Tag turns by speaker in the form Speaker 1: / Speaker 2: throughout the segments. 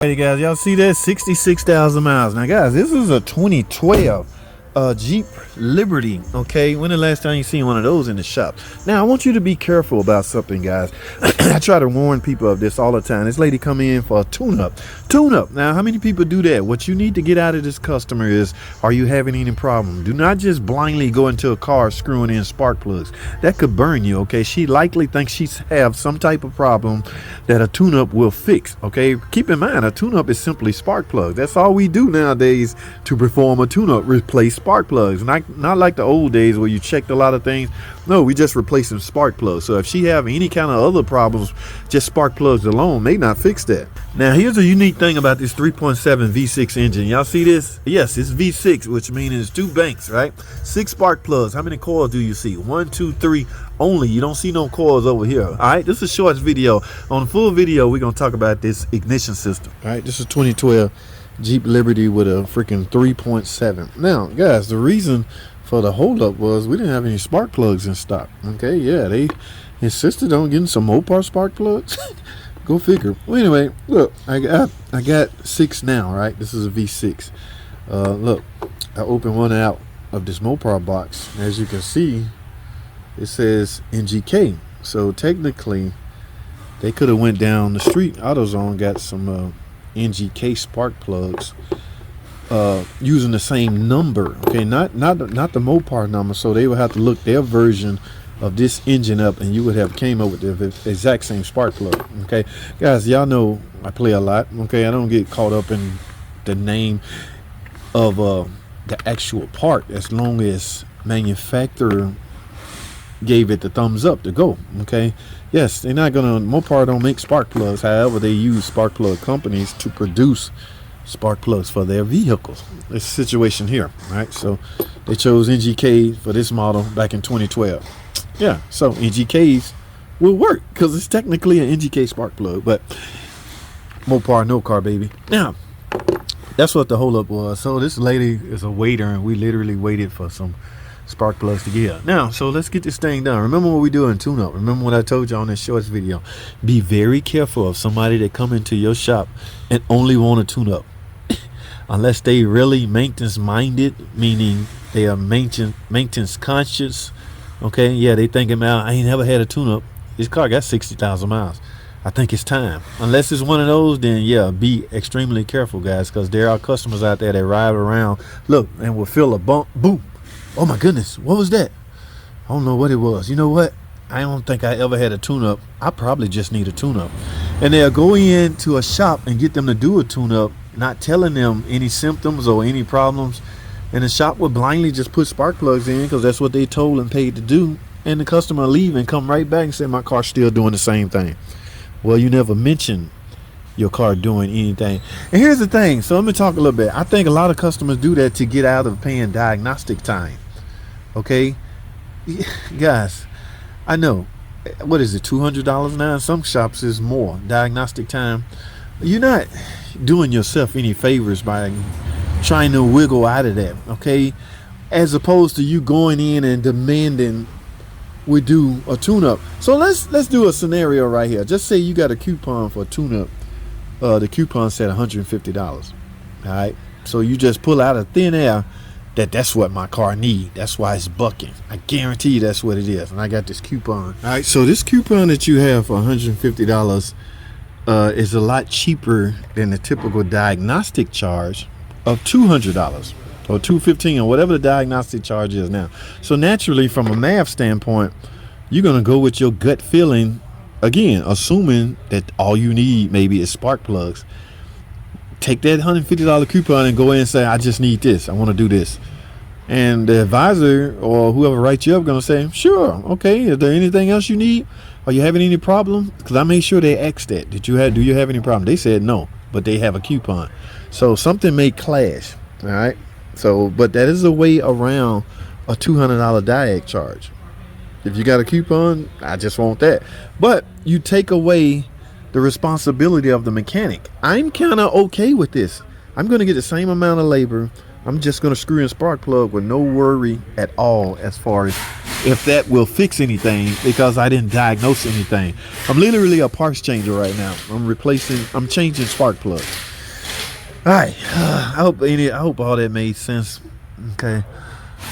Speaker 1: Hey guys, y'all see that? 66,000 miles. Now guys, this is a 2012 Jeep Liberty. Okay, when the last time you seen one of those in the shop? Now I want you to be careful about something, guys. I try to warn people of this all the time. This lady come in for a tune-up. Now how many people do that? What you need to get out of this customer is, are you having any problem? Do not just blindly go into a car screwing in spark plugs. That could burn you. Okay, she likely thinks she's have some type of problem that a tune-up will fix. Okay, keep in mind, a tune-up is simply spark plugs. That's all we do nowadays to perform a tune-up, replace spark plugs. Not like the old days where you checked a lot of things. No, we just replacing spark plugs. So if she have any kind of other problems, just spark plugs alone may not fix that. Now here's a unique thing about this 3.7 V6 engine. Y'all see this? Yes, it's V6, which means it's 2 banks, right? 6 spark plugs. How many coils do you see? 1, 2, 3 only. You don't see no coils over here. All right, this is a short video. On the full video, we're gonna talk about this ignition system. All right, this is 2012 Jeep Liberty with a freaking 3.7. Now guys, the reason for the holdup was we didn't have any spark plugs in stock. Okay, yeah, they insisted on getting some Mopar spark plugs. Go figure. Well, anyway, look, I got 6 now, right? This is a V6. Look, I opened one out of this Mopar box. As you can see, it says NGK. So technically, they could have went down the street, AutoZone, got some NGK spark plugs using the same number. Okay, not the Mopar number. So they would have to look their version of this engine up, and you would have came up with the exact same spark plug. Okay, guys, y'all know I play a lot. Okay, I don't get caught up in the name of the actual part, as long as manufacturer gave it the thumbs up to go. Okay, yes, they're not gonna, Mopar don't make spark plugs. However, they use spark plug companies to produce spark plugs for their vehicles. This situation here, right? So they chose NGK for this model back in 2012. Yeah, so NGKs will work because it's technically an NGK spark plug, but Mopar no car, baby. Now that's what the holdup was. So this lady is a waiter, and we literally waited for some spark plugs to get. Now, so let's get this thing done. Remember what we do in tune-up. Remember what I told you on this shorts video. Be very careful of somebody that come into your shop and only want a tune-up. Unless they really maintenance minded, meaning they are maintenance conscious. Okay, yeah, they thinking, man, I ain't never had a tune-up. This car got 60,000 miles. I think it's time. Unless it's one of those, then yeah, be extremely careful, guys, because there are customers out there that ride around, look, and will feel a bump, boom. Oh my goodness, what was that? I don't know what it was. You know what? I don't think I ever had a tune-up. I probably just need a tune-up. And they'll go into a shop and get them to do a tune-up, not telling them any symptoms or any problems. And the shop will blindly just put spark plugs in because that's what they told and paid to do. And the customer leave and come right back and say, my car's still doing the same thing. Well, you never mentioned your car doing anything. And here's the thing. So let me talk a little bit. I think a lot of customers do that to get out of paying diagnostic time. Okay, guys, I know, what is it, $200 now? In some shops is more. Diagnostic time. You're not doing yourself any favors by trying to wiggle out of that. Okay, as opposed to you going in and demanding we do a tune-up. So let's do a scenario right here. Just say you got a coupon for a tune-up. The coupon said $150. All right, so you just pull out of thin air that's what my car need. That's why it's bucking. I guarantee you that's what it is. And I got this coupon. All right, so this coupon that you have for $150 is a lot cheaper than the typical diagnostic charge of $200 or $215 or whatever the diagnostic charge is now. So naturally, from a math standpoint, you're gonna go with your gut feeling, again, assuming that all you need maybe is spark plugs. Take that $150 coupon and go in and say, I just need this. I want to do this. And the advisor or whoever writes you up going to say, sure, okay, is there anything else you need? Are you having any problem? Because I made sure they asked that. Do you have any problem? They said no, but they have a coupon. So something may clash. All right. So, but that is a way around a $200 diag charge. If you got a coupon, I just want that. But you take away the responsibility of the mechanic. I'm kind of okay with this. I'm going to get the same amount of labor. I'm just going to screw in spark plug with no worry at all as far as if that will fix anything, because I didn't diagnose anything. I'm literally a parts changer right now. I'm changing spark plugs. All right. I hope all that made sense. Okay.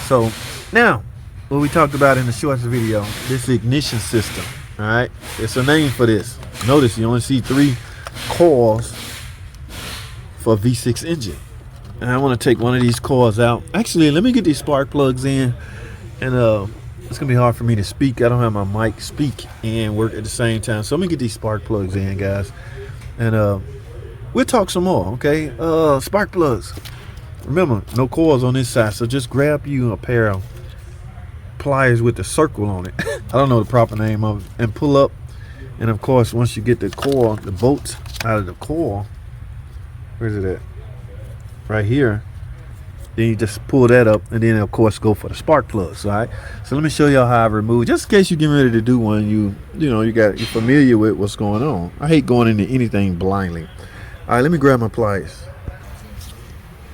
Speaker 1: So now, what we talked about in the shorts video, this ignition system. All right. It's a name for this. Notice you only see 3 coils for a V6 engine. And I want to take one of these coils out. Actually, let me get these spark plugs in. And it's gonna be hard for me to speak. I don't have my mic speak and work at the same time. So let me get these spark plugs in, guys. And we'll talk some more, okay? Spark plugs. Remember, no coils on this side, so just grab you a pair of pliers with the circle on it. I don't know the proper name of it. And pull up. And of course, once you get the coil, the bolts out of the coil, where's it at? Right here. Then you just pull that up, and then of course go for the spark plugs. All right. So let me show y'all how I remove. Just in case you're getting ready to do one, you're familiar with what's going on. I hate going into anything blindly. All right, let me grab my pliers.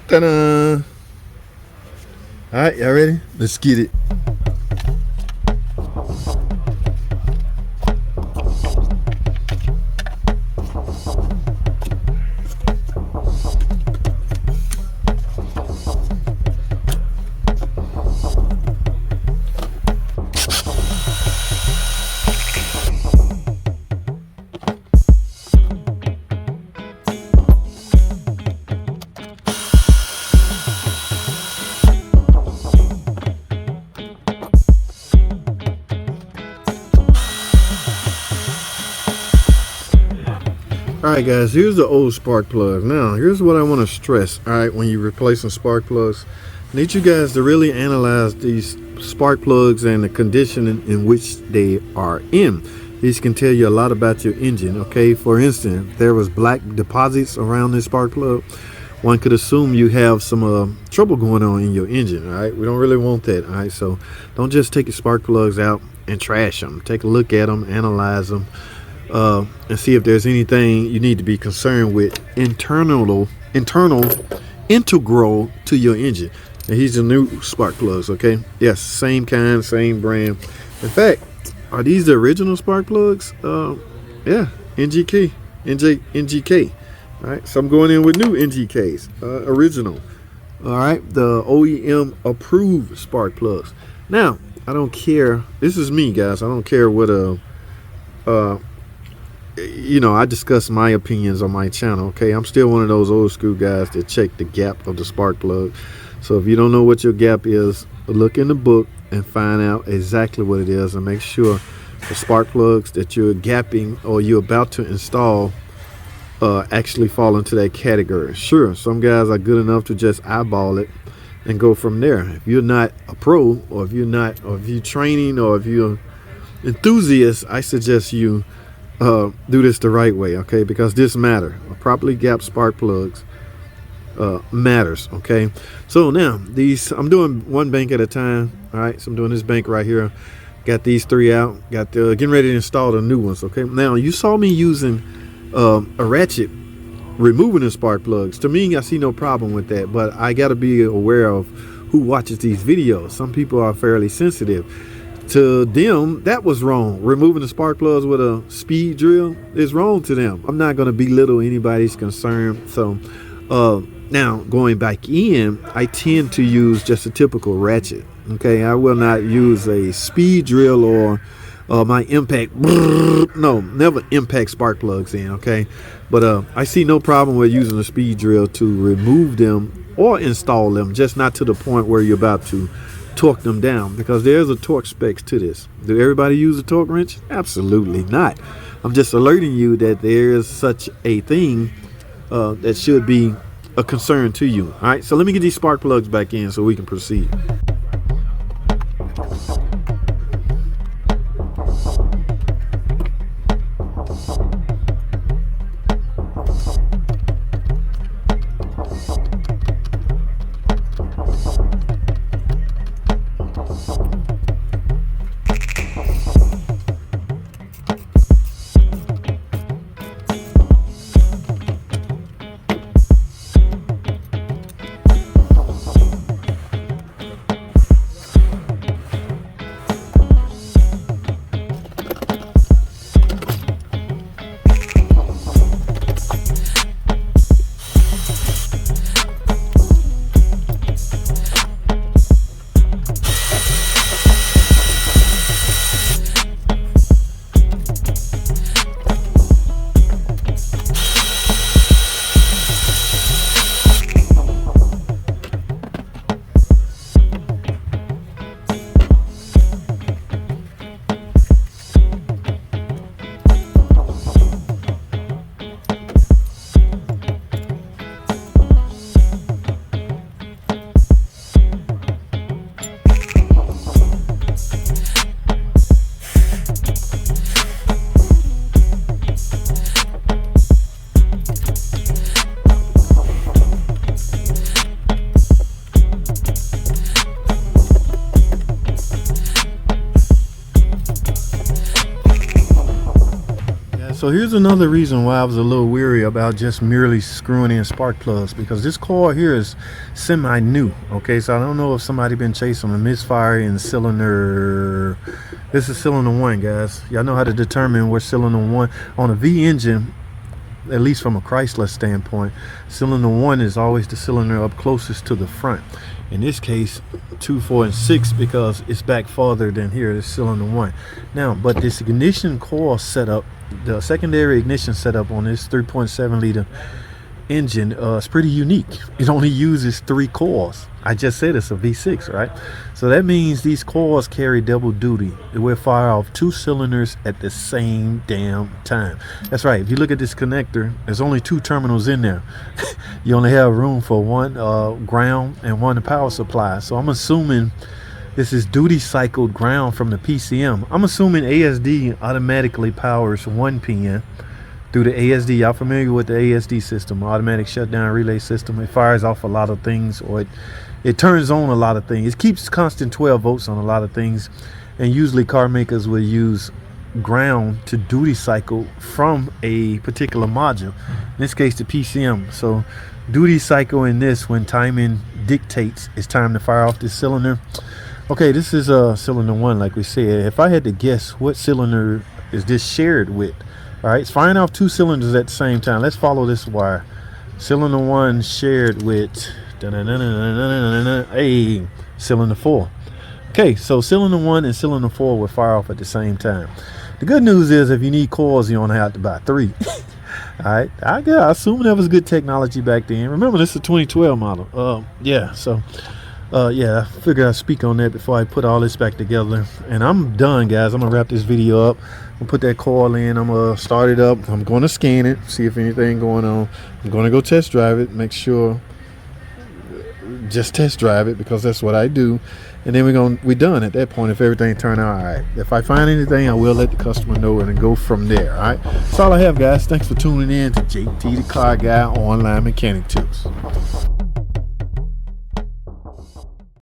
Speaker 1: Ta-da! All right, y'all ready? Let's get it. Alright guys, here's the old spark plugs. Now, here's what I want to stress. Alright, when you're replacing spark plugs, I need you guys to really analyze these spark plugs and the condition in which they are in. These can tell you a lot about your engine, okay? For instance, if there was black deposits around this spark plug, one could assume you have some trouble going on in your engine, alright? We don't really want that, alright? So don't just take your spark plugs out and trash them. Take a look at them, analyze them, and see if there's anything you need to be concerned with integral to your engine. And these are new spark plugs, okay? Yes, same kind, same brand. In fact, are these the original spark plugs? Yeah, NGK. All right, so I'm going in with new NGKs, original. All right, the OEM approved spark plugs. Now, I don't care. This is me, guys. I don't care what I discuss my opinions on my channel, okay? I'm still one of those old school guys that check the gap of the spark plug. So if you don't know what your gap is, look in the book and find out exactly what it is, and make sure the spark plugs that you're gapping or you're about to install actually fall into that category. Sure, some guys are good enough to just eyeball it and go from there. If you're not a pro, or if you're training, or if you're enthusiast, I suggest you do this the right way, okay? Because this matters. Properly gapped spark plugs matters, okay? So now I'm doing one bank at a time. All right, so I'm doing this bank right here. Got these 3 out. Got getting ready to install the new ones, okay? Now you saw me using a ratchet removing the spark plugs. To me, I see no problem with that, but I got to be aware of who watches these videos. Some people are fairly sensitive. To them, that was wrong. Removing the spark plugs with a speed drill is wrong to them. I'm not going to belittle anybody's concern. So now going back in, I tend to use just a typical ratchet, okay? I will not use a speed drill or my impact. No, never impact spark plugs in, okay? But I see no problem with using a speed drill to remove them or install them, just not to the point where you're about to torque them down, because there's a torque specs to this. Do everybody use a torque wrench? Absolutely not. I'm just alerting you that there is such a thing that should be a concern to you. All right, so let me get these spark plugs back in so we can proceed. So here's another reason why I was a little weary about just merely screwing in spark plugs, because this coil here is semi new. Okay, so I don't know if somebody been chasing a misfire in cylinder. This is cylinder 1, guys. Y'all know how to determine where cylinder 1 on a V engine, at least from a Chrysler standpoint. Cylinder 1 is always the cylinder up closest to the front. In this case, 2, 4, and 6, because it's back farther than here. This cylinder 1. Now, but this ignition coil setup, the secondary ignition setup on this 3.7 liter engine is pretty unique. It only uses 3 coils. I just said it's a V6, right? So that means these coils carry double duty. It will fire off 2 cylinders at the same damn time. That's right. If you look at this connector, there's only 2 terminals in there. You only have room for 1 ground and 1 power supply. So I'm assuming this is duty cycled ground from the PCM. I'm assuming ASD automatically powers 1 pin through the ASD. Y'all familiar with the ASD system, automatic shutdown relay system? It fires off a lot of things, or it turns on a lot of things. It keeps constant 12 volts on a lot of things, and usually car makers will use ground to duty cycle from a particular module, in this case the PCM. So duty cycle in this, when timing dictates it's time to fire off this cylinder. Okay, this is cylinder 1, like we said. If I had to guess, what cylinder is this shared with? All right, it's firing off 2 cylinders at the same time. Let's follow this wire. Cylinder 1 shared with cylinder 4. Okay, so cylinder 1 and cylinder 4 will fire off at the same time. The good news is, if you need coils, you don't have to buy 3. All right, I assume that was good technology back then. Remember, this is a 2012 model. Yeah, I figured I'd speak on that before I put all this back together. And I'm done, guys. I'm gonna wrap this video up. I'm gonna put that coil in. I'm gonna start it up. I'm gonna scan it, see if anything going on. I'm gonna go test drive it, make sure, just test drive it, because that's what I do. And then we're done at that point if everything turned out all right. If I find anything, I will let the customer know and then go from there. All right, that's all I have, guys. Thanks for tuning in to JT the Car Guy Online Mechanic Tips.